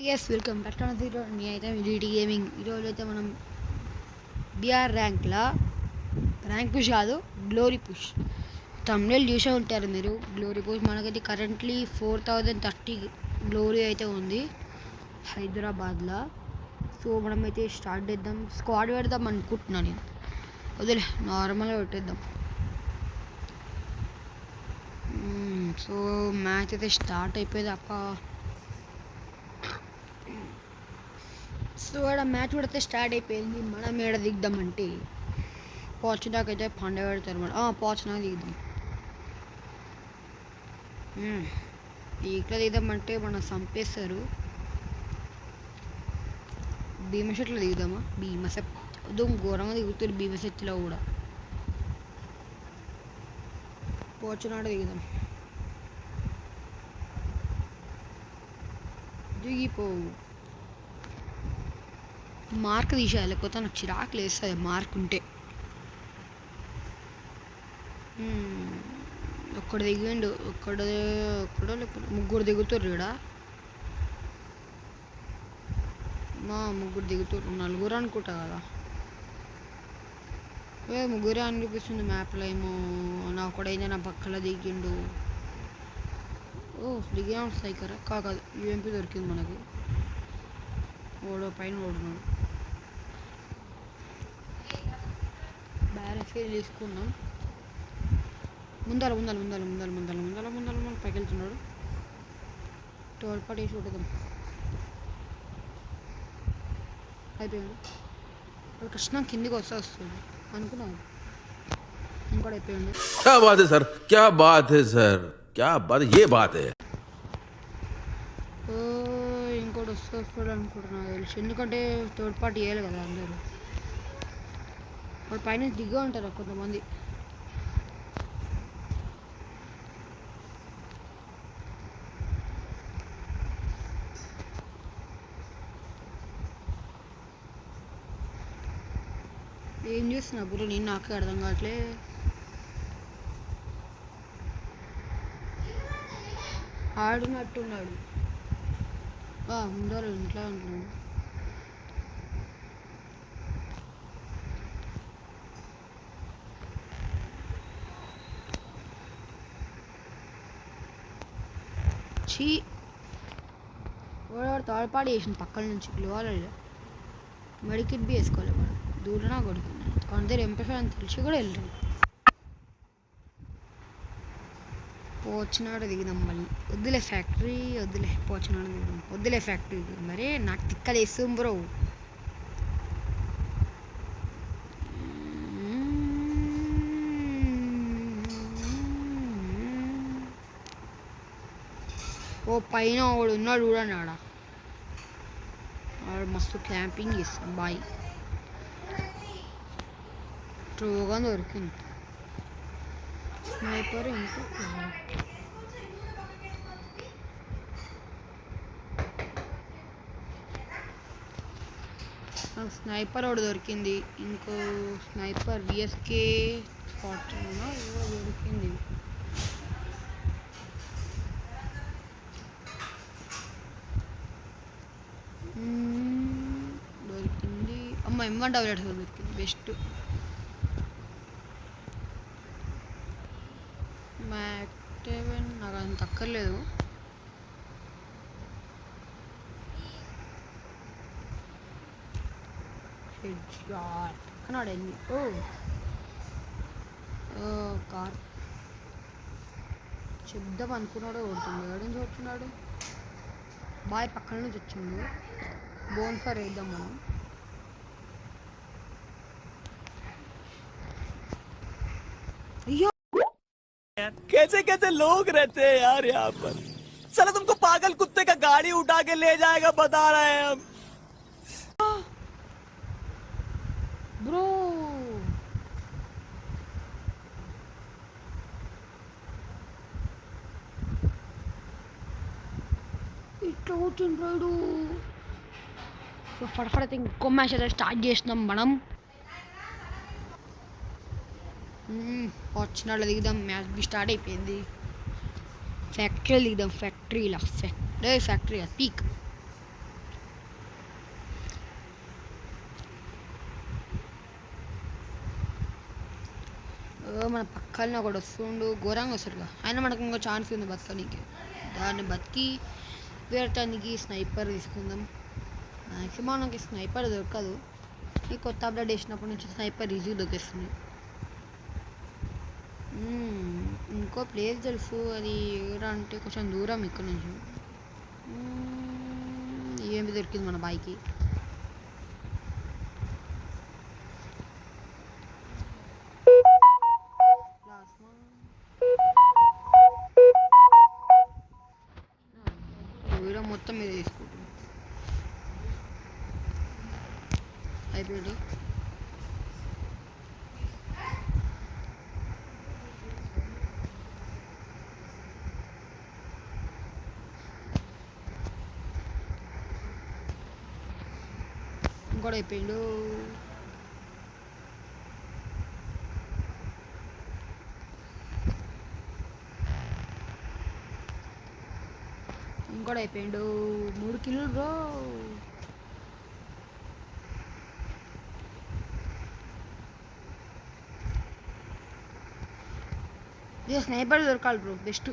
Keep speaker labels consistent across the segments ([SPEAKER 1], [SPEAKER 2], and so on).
[SPEAKER 1] Yes welcome back to zero మీ అయితే GT gaming. ఈరోజు అయితే మనం బిఆర్ ర్యాంక్ పుష్ కాదు, గ్లోరీ పుష్. తమ్నేల్ చూసే ఉంటారు మీరు. గ్లోరీ పుష్ మనకైతే కరెంట్లీ 4030 గ్లోరీ అయితే ఉంది హైదరాబాద్లో. సో మనమైతే స్టార్ట్ చేద్దాం. స్క్వాడ్ పెడదాం అనుకుంటున్నాను నేను. వదిలే, నార్మల్గా పెట్టేద్దాం. సో మ్యాచ్ అయితే స్టార్ట్ అయిపోయేదాకా. సో ఇక్కడ మ్యాచ్ కూడా స్టార్ట్ అయిపోయింది. మనం ఏడ దిగుదామంటే పాచ్ దాకా అయితే పండగ పెడతారు. మనం పాచ్ దాకా దిగుదాం. ఇక్కడ దిగుదామంటే మనం చంపేస్తారు. భీమశెట్లో దిగుదామా? భీమశెట్ ఘోరంగా దిగుతారు భీమశెట్లో కూడా. పోచునాడ దిగుదాం. దిగిపో. మార్క్ తీసేయాలి, లేకపోతే నాకు చిరాకు లేస్తుంది మార్క్ ఉంటే. ఒక్కడు దిగిండు, ఒక్కడో లేకపోతే ముగ్గురు దిగుతారు ఇక్కడ. ముగ్గురు దిగుతారు, నలుగురు అనుకుంటా కదా. ముగ్గురే అనిపిస్తుంది మ్యాప్లో. ఏమో నా ఒకడైతే నా పక్కన దిగిండు. దిగే వస్తాయి కదా. కాదు, యూఎంపీ దొరికింది మనకి. ఓడో పైన ఓడున్నాడు. బ్యారెస్ తీసుకున్నాం. ముందర పైకి వెళ్తున్నాడు. తోడ్పాటు వేసి కొట్టేద్దాం. అయిపోయాడు. కృష్ణ కిందికి వస్తుంది అనుకున్నాను. ఇంకోటి అయిపోయాడు.
[SPEAKER 2] क्या बात है सर, क्या बात है सर, क्या बात, ये बात है.
[SPEAKER 1] ఇంకోటి వస్తాడు అనుకుంటున్నా తెలుసు. ఎందుకంటే థర్డ్ పార్టీ వేయాలి కదా అందరూ. వాడు పైన దిగ్గా ఉంటారు కొంతమంది. ఏం చేస్తున్నా బుర్ర, నేను నాకే అర్థం కావట్లే. ఆడినట్టున్నాడు. ముందర ఇంట్లో ఉంటున్నాడు. వాడు తాడపాడు వేసింది పక్కన నుంచి. గ్లోవాలి మెడికిట్ బి వేసుకోవాలి. వాడు దూరనా కొడుకున్నాడు. అందరు ఎంపీ అని తెలిసి కూడా వెళ్ళాడు. పోచినాడు దిగుదాం మళ్ళీ. వద్దులే ఫ్యాక్టరీ, వద్దులే పోచినాడు దిగుదాం. వద్దులే ఫ్యాక్టరీ దిగుదాం. మరే నాకు తిక్కలు వేస్తాం బ్రో. పైన వాడు ఉన్నాడు చూడండి. ఆడ మస్తు క్యాంపింగ్ చేస్తాం. బాయ్ ట్రూగా దొరికింది స్నైపర్. ఇంకా నాకు స్నైపర్ ఒకటి దొరికింది. ఇంకో స్నైపర్ విఎస్కే స్పాట్ దొరికింది. అమ్మ M1 డబ్ల్యూఎస్ దొరికింది. బెస్ట్. మ్యాక్టెవెన్ నాకు అంత అక్కర్లేదు. కన్నాడండి. కార్ చెప్దాం అనుకున్నాడు. కొడుతుంది. ఏడు నుంచి వచ్చినాడు. బాయ్ పక్కన నుంచి వచ్చిండు. బోన్ ఫైర్ వేద్దాం మనం.
[SPEAKER 3] कैसे कैसे लोग रहते हैं यार यहाँ पर. साला तुमको पागल कुत्ते का गाड़ी उठा के ले जाएगा बता रहे हैं हम.
[SPEAKER 1] ब्रो ఇట్లా కూర్చుంటాడు. సో ఫటాఫట్ ఇంకో మ్యాచ్ అయితే స్టార్ట్ చేసినాం మనం. వచ్చినాడు దిగుదాం. మ్యాచ్ బి స్టార్ట్ అయిపోయింది. ఫ్యాక్టరీ దిగుదాం. ఫ్యాక్టరీలా ఫ్యాక్టరీ పీక్ మన పక్కన ఒకడు వస్తుండు ఘోరంగా వస్తాడుగా ఆయన మనకు ఇంకో ఛాన్స్ ఉంది బతకనికి దాన్ని బతికి వేరటానికి స్నైపర్ తీసుకుందాం మ్యాక్సిమం నాకు స్నైపర్ దొరకదు ఈ కొత్త అప్డేట్ వేసినప్పటి నుంచి స్నైపర్ ఈజీ దొరికేస్తుంది ఇంకో ప్లేస్ తెలుసు అది ఎక్కడ అంటే కొంచెం దూరం ఇక్కడ నుంచి ఏమి దొరికింది మన బాయ్కి దూరం మొత్తం మీద తీసుకుంటాం అయిపోయింది ఇంకోటి అయిపోయిండు ఇంకోటి అయిపోయిండు 3 కిలోలు బ్రో ఇది స్నైపర్ దొరకాలి బ్రో బెస్ట్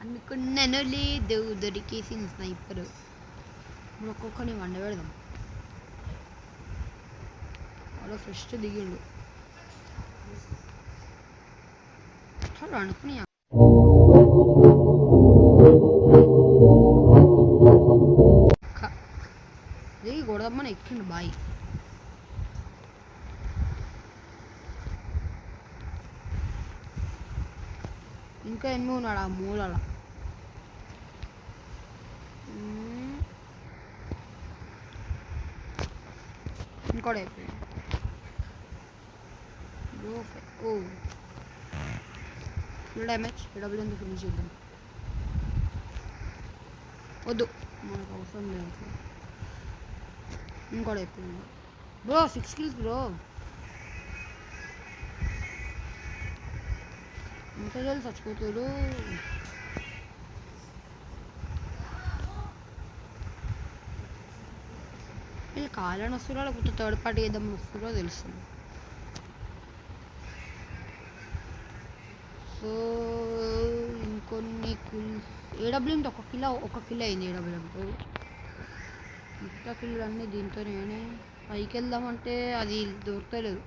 [SPEAKER 1] అనుకున్నాను లేదు దొరికేసింది స్నైపర్ ఇప్పుడు ఒక్కొక్కని వండ పెడదాం అలా ఫస్ట్ దిగిండు అట్లా అనుకుని దిగి కొడదామని ఎక్కిండు బాయ్ ఇంకా ఎన్ని ఉన్నాడు ఆ మూలల ఇంకోటి అయిపోయింది ఓ ఫుల్ డ్యామేజ్ డబుల్ ఎందుకు ఫినిష్ చేద్దాం వద్దు మనకు అవసరం లేదు ఇంకోటి అయిపోయింది బ్రో 6 kills బ్రో ఇంత జల్ది చచ్చిపోతాడు వీళ్ళు కాలని వస్తున్నా లేకపోతే థర్డ్ పార్టీ ఏదైనా వస్తుందో తెలుస్తుంది సో ఇంకొన్ని కిల్స్ ఏడబ్ల్యూఎంతో ఒక కిల్ అయింది ఏడబ్ల్యూఎంతో మిగతా కిల్లు అన్నీ దీంతో నేనే పైకి వెళ్దామంటే అది దొరకలేదు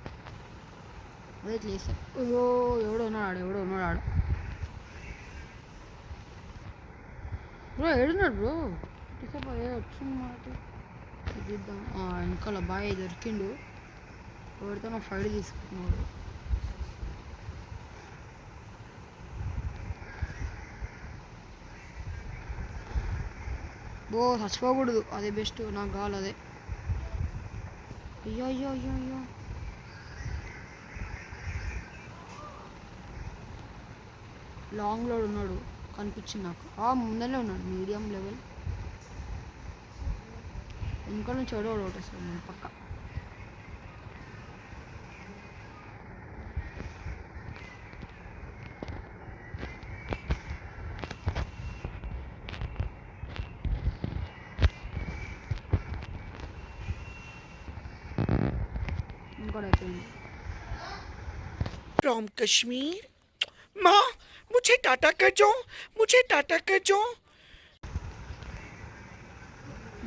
[SPEAKER 1] అదే చేసా ఎవడో ఉన్నాడు బ్రో ఏడున్నాడు బ్రో టికెట్ వచ్చింది మాట చూద్దాం వెనకాల బాయ్ దొరికిండు ఎవరితో నా ఫైడ్ తీసుకున్నాడు చచ్చిపోకూడదు అదే బెస్ట్ నాకు కావాలి అదే అయ్యో లాంగ్లో ఉన్నాడు కనిపించింది నాకు ముందరే ఉన్నాడు మీడియం లెవెల్ ఇంకా నుంచి ఎవడో ఓటేస్తాడు మన పక్క ఇంకోటి అయిపోయింది
[SPEAKER 4] फ्रॉम कश्मीर माँ मुझे टाटा कर जो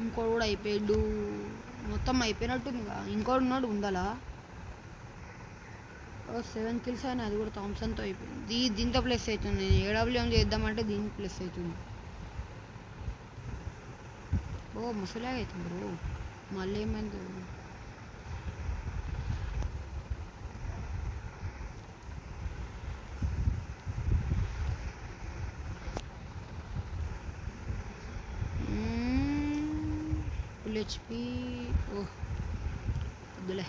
[SPEAKER 1] ఇంకోటి కూడా అయిపోయాడు మొత్తం అయిపోయినట్టుంది ఇంకోటి ఉన్నాడు ఉండాలా 7 kills అయినా అది కూడా థామ్సన్తో అయిపోయింది దీంతో ప్లస్ అవుతుంది ఏడబ్ల్యూఎం చేద్దామంటే దీనికి ప్లస్ అవుతుంది ముసలాగా అవుతుంది బ్రో మళ్ళీ ఏమైంది హెచ్పి వద్దులే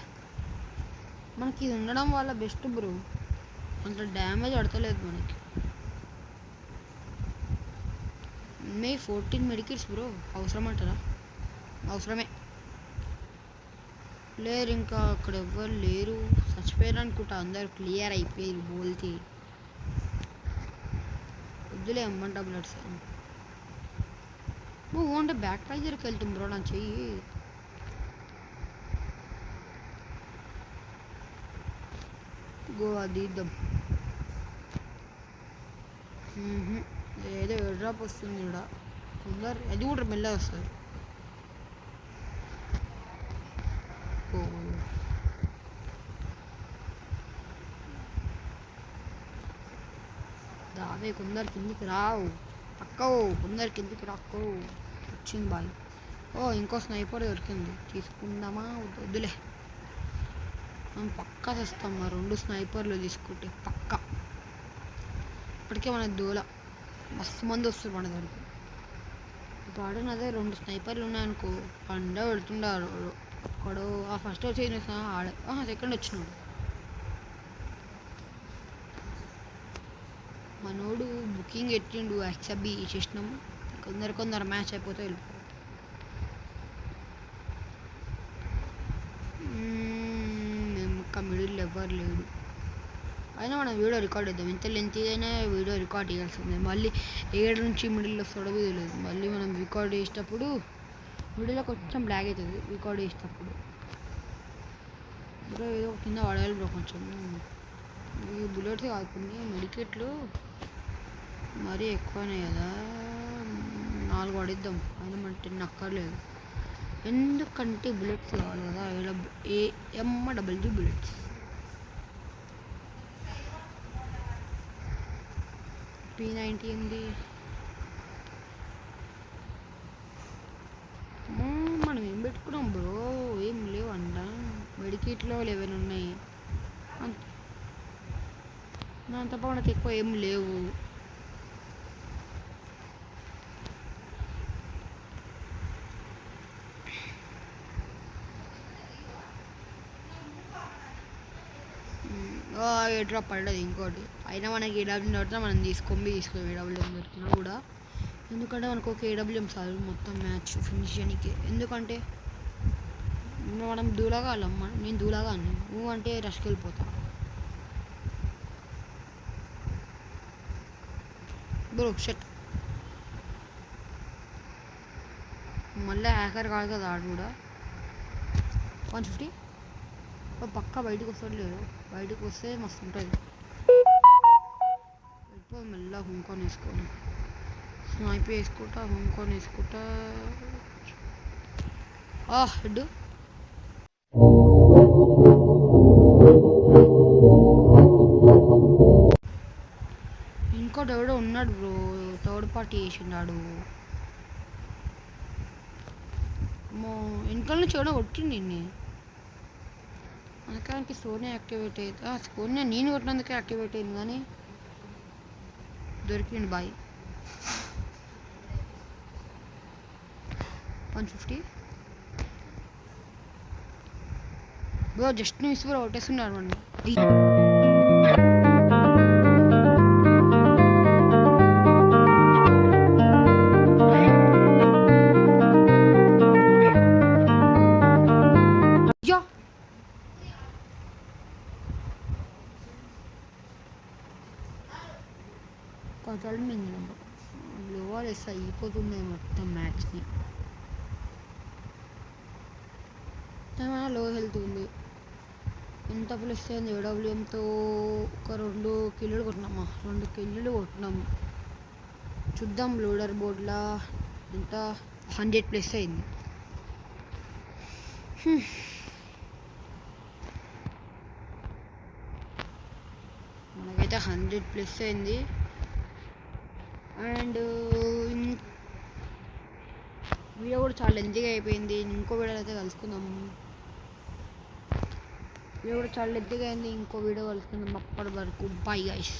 [SPEAKER 1] మనకి ఇది ఉండడం వల్ల బెస్ట్ బ్రో అంత డ్యామేజ్ పడతలేదు మనకి మే 14 మెడికిట్స్ బ్రో అవసరం అంటారా అవసరమే లేరు ఇంకా అక్కడ ఎవ్వరు లేరు చచ్చిపోయారు అనుకుంటా అందరు క్లియర్ అయిపోయారు బోల్కి వద్దులే అమ్మంటా బ్లడ్స్ నువ్వు అంటే బ్యాక్ ట్రై దగ్గరికి వెళ్తుంది బ్రో నా చెయ్యి గో అది ఇద్దాం. ఏదో డ్రాప్ వస్తుంది ఇక్కడ కొందరు, అది కూడా మెల్లగా వస్తుంది. దావే కొందరు కిందికి రావు, పక్కవు కొందరు కిందికి రాక్కో. వచ్చింది బాయ్. ఇంకో స్నైపర్ దొరికింది, తీసుకుందామా వద్దులే, మనం పక్కా చేస్తాం. మా 2 స్నైపర్లు తీసుకుంటే పక్కా. ఇప్పటికే మన దూల మస్తు మంది వస్తారు మన దగ్గరికి. ఇప్పుడు అదే 2 స్నైపర్లు ఉన్నాయనుకో, పండ పెడుతుండారు. అక్కడో ఫస్ట్ వచ్చి ఆడ సెకండ్ వచ్చినాడు మనోడు. బుకింగ్ ఎట్టిండు, యాక్సెప్ట్ చేసినాము. కొందరు మ్యాచ్ అయిపోతే వెళ్ళిపోయారు. ఇంకా మిడిల్ ఎవరు లేడు. అయినా మనం వీడియో రికార్డ్ చేద్దాం. ఎంత లెంత్ అయినా వీడియో రికార్డ్ చేయాల్సిందే. మళ్ళీ 7 నుంచి మిడిల్లో వస్తాడో తెలియదు. మళ్ళీ మనం రికార్డ్ చేసేటప్పుడు వీడియోలో కొంచెం బ్లాక్ అవుతుంది. రికార్డ్ చేసేటప్పుడు బ్రో ఏదో కింద పడాలి బ్రో. కొంచెం ఈ బుల్లెట్స్ కాకుండా మెడికెట్లు మరీ ఎక్కువనే కదా, 4 పడిద్దాం. అయినా మన 10 అక్కర్లేదు, ఎందుకంటే బుల్లెట్స్ కావాలి కదా. AMW bullets. P90 ఉంది. మనం ఏం పెట్టుకున్నాం బ్రో, ఏం లేవు అంట. మెడికిట్లో 11 ఉన్నాయి, దాని తప్ప మనకు ఎక్కువ ఏం లేవు. ఏ డ్రాప్ పడ్డది ఇంకోటి. అయినా మనకి AWM దొరికినా మనం తీసుకోం AWM దొరికినా కూడా. ఎందుకంటే మనకు ఒక AWM చాలు మొత్తం మ్యాచ్ ఫినిష్ చేయడానికి. ఎందుకంటే మనం దూలాగా వెళ్ళమ్మ, నేను దూలాగా అన్నా, నువ్వు అంటే రష్కి వెళ్ళిపోతా బ్రో. షట్, మళ్ళీ హ్యాకర్ కాదు కదా ఆడు కూడా. 150 పక్కా బయటకు వస్తాడు లేదు, బయటకు వస్తే మస్తు ఉంటుంది. వెళ్ళిపో మెల్లగా హుంకొని వేసుకొని, స్నైప్ వేసుకుంటా, హుంకొని వేసుకుంటా. హెడ్ ఇంకోటి ఎవడో ఉన్నాడు బ్రో, థర్డ్ పార్టీ వేసిండాడు. వెనకాల నుంచి ఎవడో కొట్టిండి మనకానికి. సోనియా యాక్టివేట్ అయితే సోనియా నేను కొట్టినందుకే యాక్టివేట్ అయింది, కానీ దొరికింది boy. 150 bro, just miss bro, కొట్టేస్తున్నారు మనం. కొంచెం మింగినాం లోవర్ వేస్తే అయిపోతుంది మొత్తం మ్యాచ్ని. ఏమైనా లో హెల్త్ ఉంది. ఎంత ప్లస్ అయింది AWMతో. ఒక 2 కిల్లులు కొట్టినామా, 2 కిల్లులు కొట్టినాము. చూద్దాం లోడర్ బోర్డ్లా ఎంత. 100+ అయింది. మనకైతే 100+ అయింది. అండ్ వీడియో కూడా చాలా లెంతీగా అయిపోయింది. ఇంకో వీడియో అయితే కలుసుకుందాము. వీడియో కూడా చాలా లెంతీగా అయింది, ఇంకో వీడియో కలుసుకుందాం. అప్పటి వరకు బై గైస్.